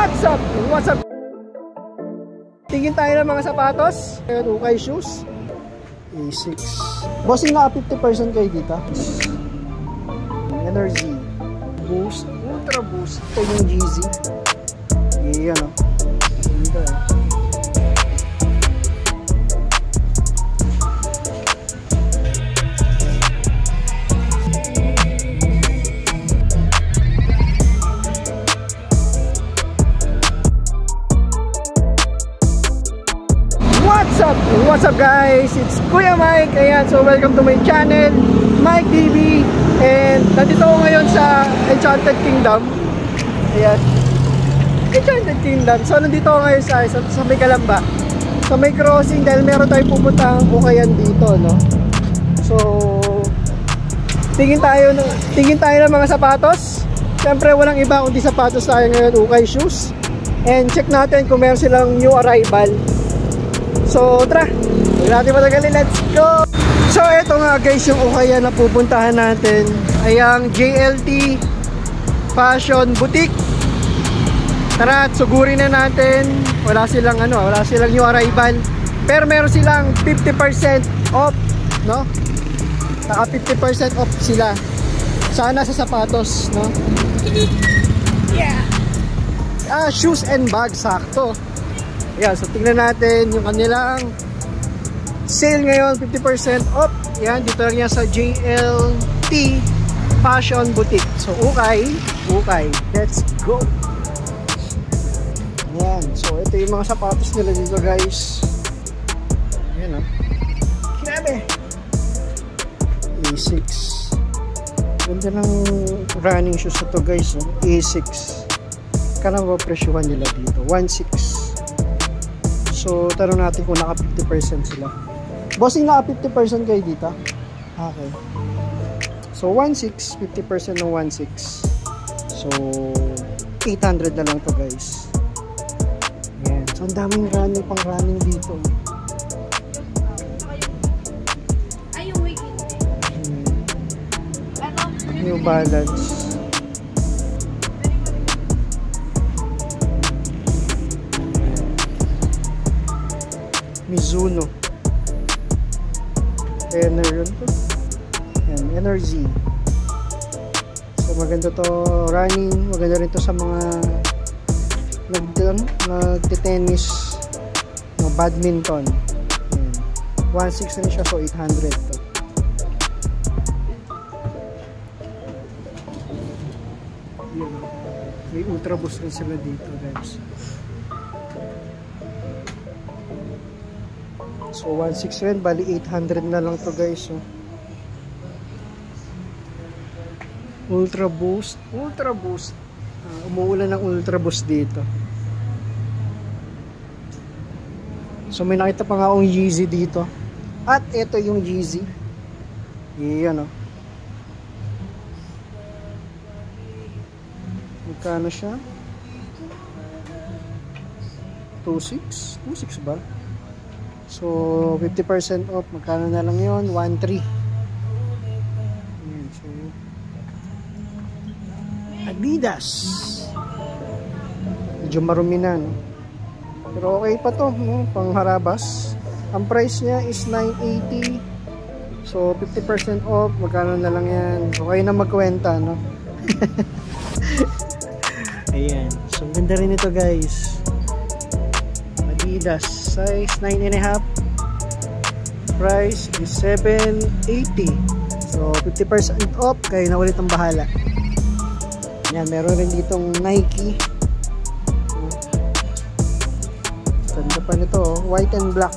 What's up? What's up? Tingin tayo ng mga sapatos. Ukay shoes. A6. Bossing na 50% kayo dito. Energy. Boost. Ultra boost. Ito yung Yeezy. Yan o. Ganda eh. What's up guys? It's Kuya Mike. Ayan, so welcome to my channel, Mike TV. And nandito ako ngayon sa Enchanted Kingdom. Ayan, Enchanted Kingdom. So nandito ako ngayon sa may Kalamba, sa may crossing, dahil meron tayong pupuntang ukayan dito, no? So tingin tayo ng mga sapatos. Siyempre walang iba kundi sapatos tayo ngayon, ukay shoes. And check natin kung meron silang new arrival. So tara, huwag natin matagalin, let's go! So eto nga guys, yung ukayan na pupuntahan natin ay ang JLT Fashion Boutique. Tara at sugurin na natin. Wala silang new arrival, pero meron silang 50% off, no? Naka 50% off sila. Sana sa sapatos, no? Yeah! Shoes and bags, sakto. Yan, so tingnan natin yung kanilang sale ngayon, 50% off. Yan, dito lang yan sa JLT Fashion Boutique. So, ukay, let's go. Yan, so ito yung mga sapatos nila dito guys. Yan o. Grabe. A6. Ganda ng running shoes na to guys. A6. Kaya ba presyuhan nila dito? 1.6. So, tanong natin kung naka 50% sila. Bossing, naka 50% kayo dito? Okay. So, 1.6, 50% ng 1.6. So, 800 na lang to guys. Ayan. So, ang daming pang running dito. Ay, yung weekend. New Balance. Mizuno. Energy. So maganda to running, maganda rin to sa mga nagte-tennis, badminton. 1.6 na siya, so 800 to. May ultra boost rin sila dito guys. So 1.6 rin, bali 800 na lang to guys. So, ultra boost. Umuulan ng ultra boost dito. So may nakita pa nga akong Yeezy dito. At ito yung Yeezy. Iyan o. Magkano siya? 2.6? 2.6 ba? So, 50% off. Magkano na lang yun? 1.3. So, Adidas. Medyo marumi na, no? Pero okay pa to, no? Pangharabas. Ang price niya is 980. So, 50% off. Magkano na lang yan? Okay na magkwenta, no? Ayan. So, ganda rin ito, guys. Adidas. Size 9.5. Price is 780. So 50% off, kayo na ulit ang bahala. Yan, meron rin ditong Nike. Ganda pa nito, white and black.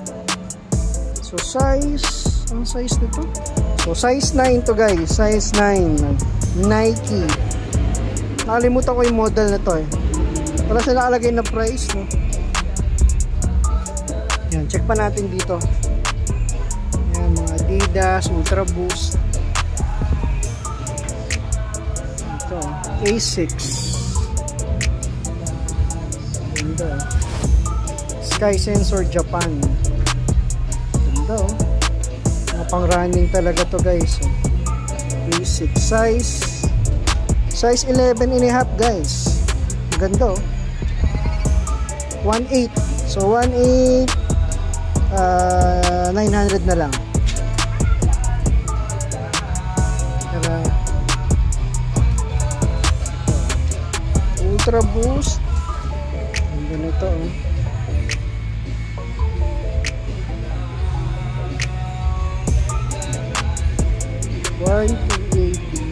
So size, ang size nito? So size 9 to guys, size 9 Nike. Nakalimutan ko yung model na to eh. Wala siya nakalagay na price, no? Yan, check pa natin dito. Yan, mga Adidas, Ultra Boost. Ito, A6. Ganda. Sky Sensor Japan. Ganda oh. Mga pang running talaga to guys. A6 size 11.5 guys. Ganda oh. 1.8. So 1.8, 900 na lang. Tara. Ultra Boost. Ganda nito, oh. $1,280.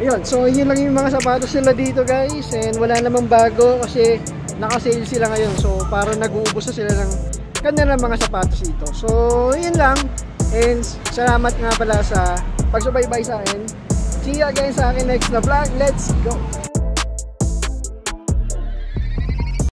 Ayun, so yun lang yung mga sapatos nila dito guys, and wala namang bago kasi naka-sale sila ngayon. So parang nag-uubos na sila ng kanilang mga sapatos dito. So yun lang, and salamat nga pala sa pagsubaybay sa akin. See you again sa akin next na vlog. Let's go!